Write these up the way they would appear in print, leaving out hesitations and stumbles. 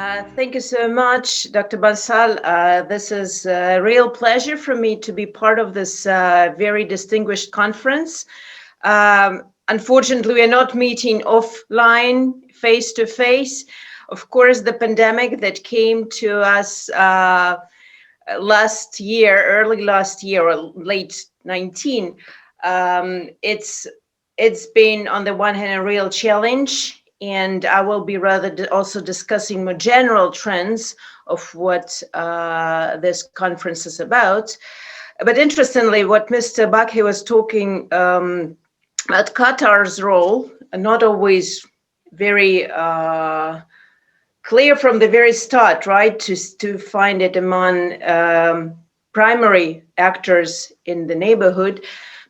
Thank you so much, Dr. Bansal. This is a real pleasure for me to be part of this very distinguished conference. Unfortunately, we are not meeting offline, face-to-face. Of course, the pandemic that came to us last year, early last year, or late 19, it's been, on the one hand, a real challenge. And I will be rather also discussing more general trends of what this conference is about. But interestingly, what Mr. Bakhi was talking about Qatar's role, not always very clear from the very start, right, to find it among primary actors in the neighborhood.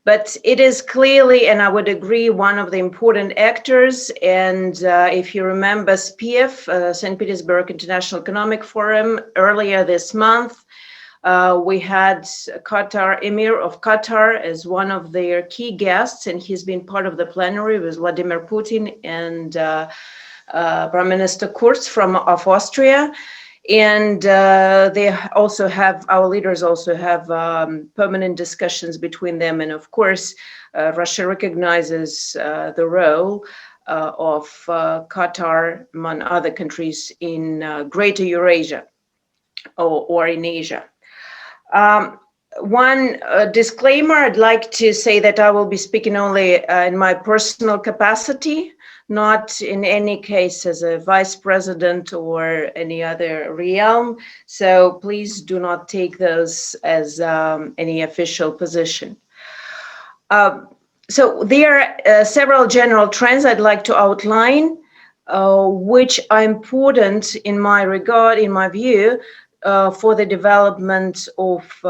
But it is clearly, and I would agree, one of the important actors. And if you remember SPIEF, St. Petersburg International Economic Forum, earlier this month, we had Qatar, Emir of Qatar, as one of their key guests, and he's been part of the plenary with Vladimir Putin and Prime Minister Kurz of Austria. And they also have, our leaders also have permanent discussions between them. And of course, Russia recognizes the role of Qatar, among other countries, in Greater Eurasia or in Asia. One disclaimer, I'd like to say that I will be speaking only in my personal capacity, not in any case as a vice president or any other realm. So please do not take those as any official position. So there are several general trends I'd like to outline, which are important in my regard, in my view, for the development of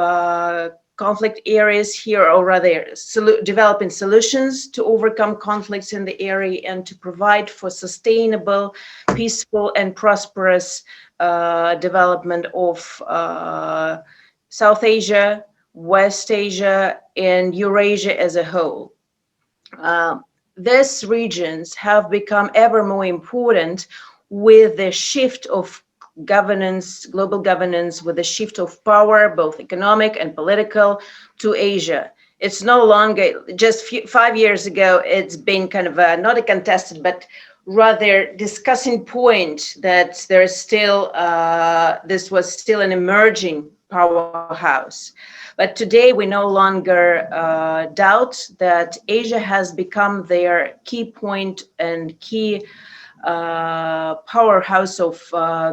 conflict areas here, or rather developing solutions to overcome conflicts in the area and to provide for sustainable, peaceful, and prosperous development of South Asia, West Asia, and Eurasia as a whole. These regions have become ever more important with the shift of governance, global governance, with a shift of power, both economic and political, to Asia. It's no longer, just 5 years ago, it's been kind of not a contested, but rather discussing point that there is still, this was still an emerging powerhouse. But today we no longer doubt that Asia has become their key point and key powerhouse of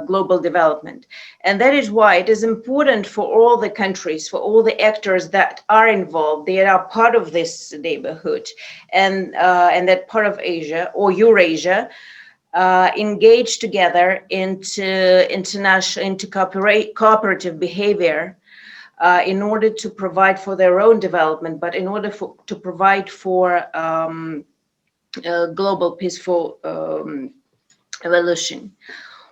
global development. And that is why it is important for all the countries, for all the actors that are involved, they are part of this neighborhood, and that part of Asia or Eurasia, engage together into cooperative behavior in order to provide for their own development, but in order to provide for global peaceful evolution.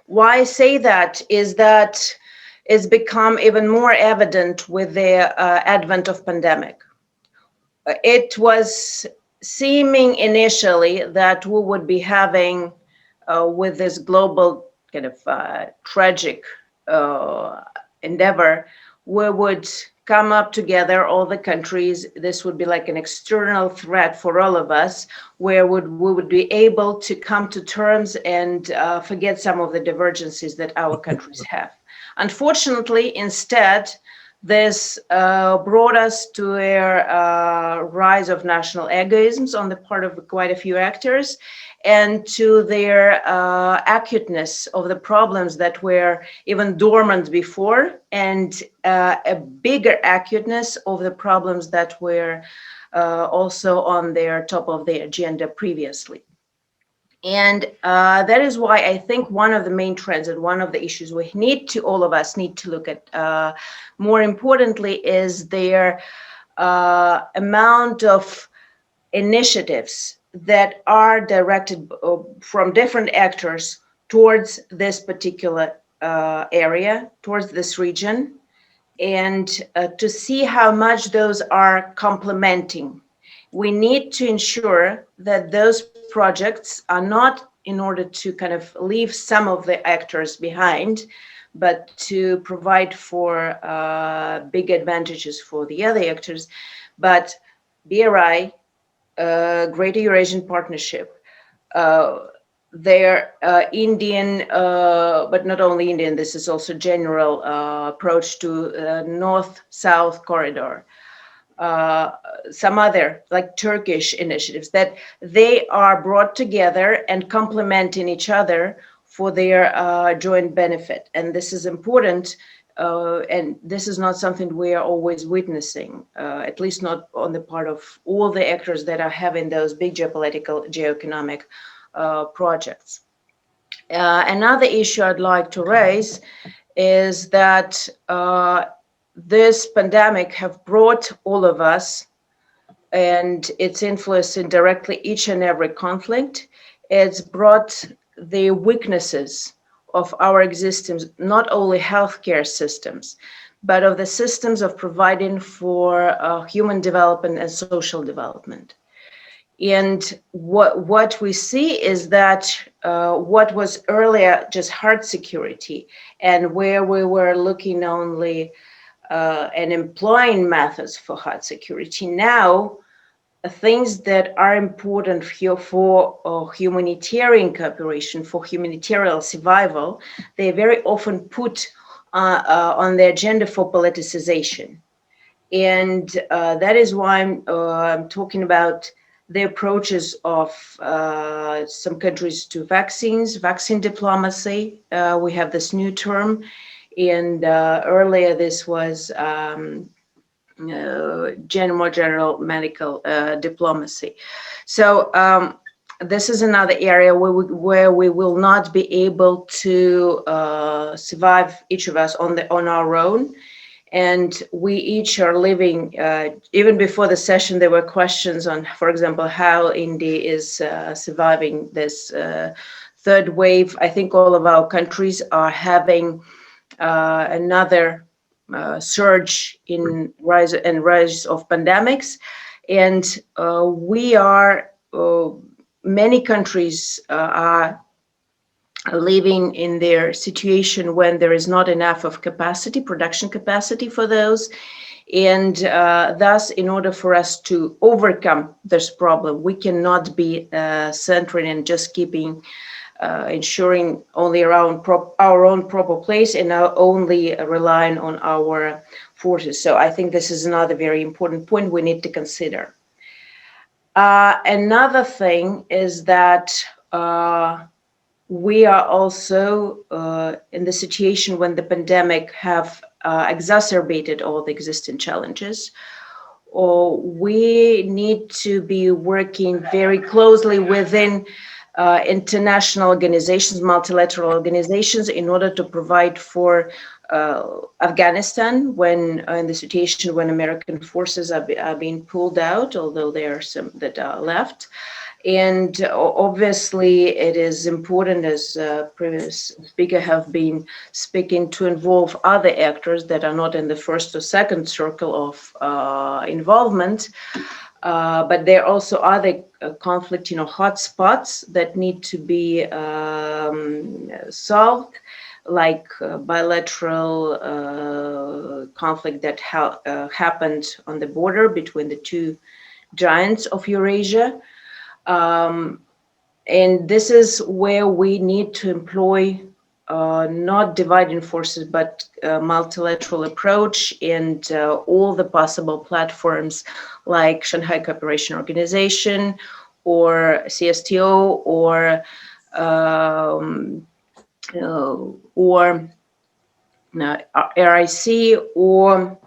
Why I say that is that it's become even more evident with the advent of pandemic. It was seeming initially that we would be having, with this global kind of tragic endeavor, we would come up together, all the countries. This would be like an external threat for all of us, where we would be able to come to terms and forget some of the divergences that our countries have. Unfortunately, instead, this brought us to a rise of national egoisms on the part of quite a few actors, and to their acuteness of the problems that were even dormant before, and a bigger acuteness of the problems that were also on their top of the agenda previously. And that is why I think one of the main trends and one of the issues we need to, all of us need to look at more importantly, is their amount of initiatives that are directed from different actors towards this particular area, towards this region, and to see how much those are complementing. We need to ensure that those projects are not in order to kind of leave some of the actors behind, but to provide for big advantages for the other actors. But BRI, Greater Eurasian Partnership, their Indian, but not only Indian, this is also general approach to North-South corridor, some other like Turkish initiatives, that they are brought together and complementing each other for their joint benefit. And this is important, and this is not something we are always witnessing, at least not on the part of all the actors that are having those big geopolitical, geoeconomic projects. Another issue I'd like to raise is that this pandemic have brought all of us, and it's influencing directly each and every conflict. It's brought the weaknesses of our existence, not only healthcare systems, but of the systems of providing for human development and social development. And what we see is that what was earlier just hard security, and where we were looking only and employing methods for hard security, now things that are important for humanitarian cooperation, for humanitarian survival, they very often put on the agenda for politicization. And that is why I'm talking about the approaches of some countries to vaccines, vaccine diplomacy. We have this new term, and earlier this was more general medical diplomacy. So this is another area where we will not be able to survive, each of us on our own. And we each are living, even before the session, there were questions on, for example, how India is surviving this third wave. I think all of our countries are having another surge in rise of pandemics. And many countries are living in their situation when there is not enough of capacity, production capacity for those. And thus, in order for us to overcome this problem, we cannot be centering and just keeping ensuring only our own proper place and only relying on our forces. So I think this is another very important point we need to consider. Another thing is that we are also in the situation when the pandemic have exacerbated all the existing challenges. We need to be working very closely within international organizations, multilateral organizations, in order to provide for Afghanistan when in the situation when American forces are being pulled out, although there are some that are left. And obviously it is important, as previous speaker have been speaking, to involve other actors that are not in the first or second circle of involvement. But there are also other conflict, hotspots that need to be solved, like bilateral conflict that happened on the border between the two giants of Eurasia. And this is where we need to employ not dividing forces, but multilateral approach and all the possible platforms like Shanghai Cooperation Organization or CSTO or RIC or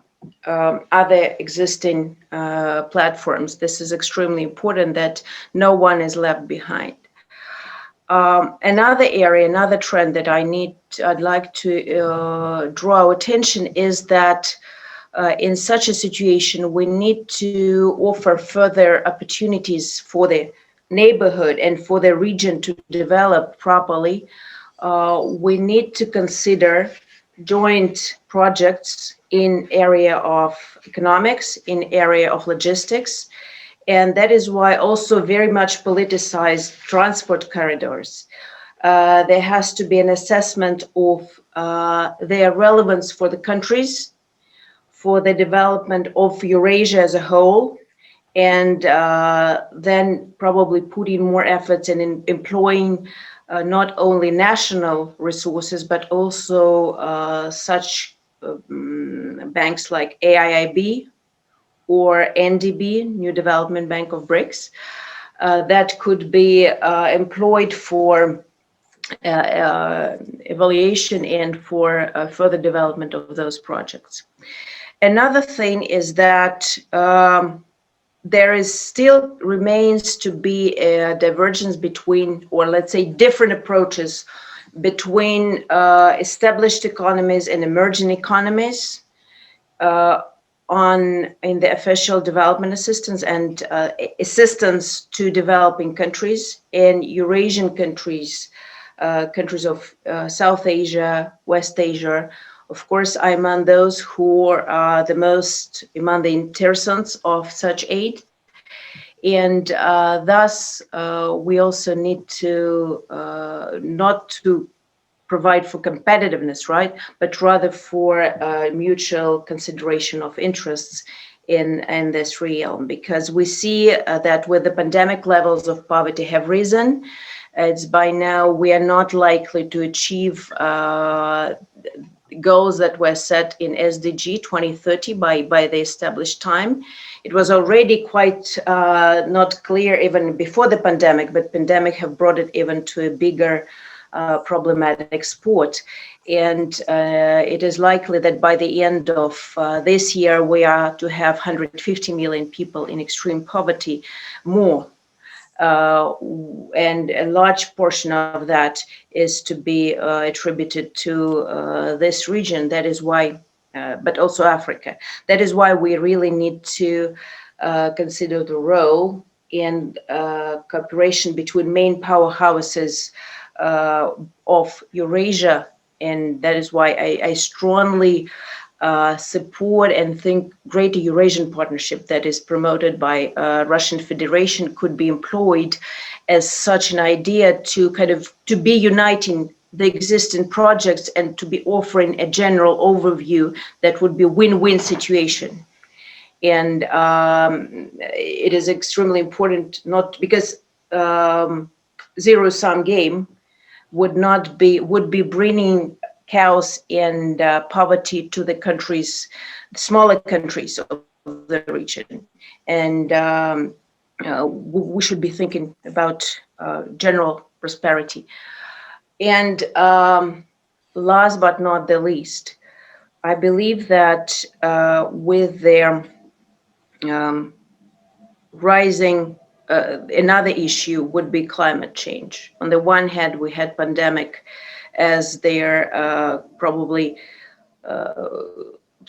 other existing platforms. This is extremely important that no one is left behind. Another area, another trend that I'd like to draw our attention is that in such a situation, we need to offer further opportunities for the neighborhood and for the region to develop properly. We need to consider joint projects in area of economics, in area of logistics, And that is why also very much politicized transport corridors. There has to be an assessment of their relevance for the countries, for the development of Eurasia as a whole, and then probably putting more efforts in employing not only national resources, but also such banks like AIIB or NDB, New Development Bank of BRICS, that could be employed for evaluation and for further development of those projects. Another thing is that there is still remains to be a divergence between, or let's say different approaches between established economies and emerging economies in the official development assistance and assistance to developing countries and Eurasian countries, countries of South Asia, West Asia. Of course, I'm among those who are the most among the interessants of such aid. And thus, we also need to not to provide for competitiveness, right? But rather for mutual consideration of interests in this realm, because we see that with the pandemic, levels of poverty have risen. It's by now we are not likely to achieve goals that were set in SDG 2030 by the established time. It was already quite not clear even before the pandemic, but pandemic have brought it even to a bigger problematic spot. And it is likely that by the end of this year, we are to have 150 million people in extreme poverty more. And a large portion of that is to be attributed to this region. That is why, but also Africa. That is why we really need to consider the role in cooperation between main powerhouses of Eurasia. And that is why I strongly support and think greater Eurasian partnership that is promoted by Russian Federation could be employed as such an idea to kind of to be uniting the existing projects and to be offering a general overview that would be a win-win situation. And it is extremely important, not because zero-sum game would be bringing chaos and poverty to the countries, smaller countries of the region. And we should be thinking about general prosperity. And last but not the least, I believe that with their rising, another issue would be climate change. On the one hand, we had pandemic as there probably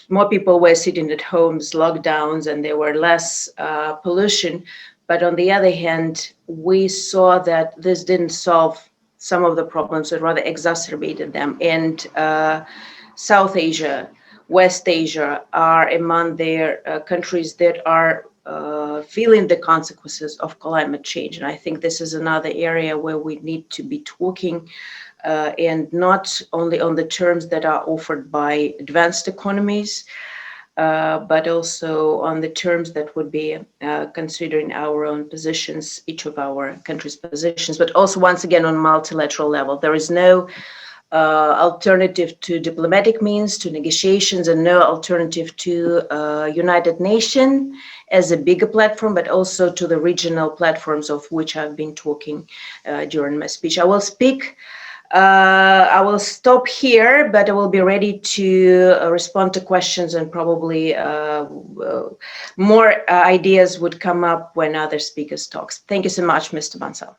more people were sitting at homes, lockdowns, and there were less pollution. But on the other hand, we saw that this didn't solve some of the problems, it rather exacerbated them. And South Asia, West Asia are among their countries that are feeling the consequences of climate change. And I think this is another area where we need to be talking and not only on the terms that are offered by advanced economies, but also on the terms that would be considering our own positions, each of our countries' positions, but also once again on multilateral level. There is no alternative to diplomatic means, to negotiations, and no alternative to United Nations as a bigger platform, but also to the regional platforms of which I've been talking during my speech. I will stop here, but I will be ready to respond to questions, and probably more ideas would come up when other speakers talk. Thank you so much, Mr. Bansal.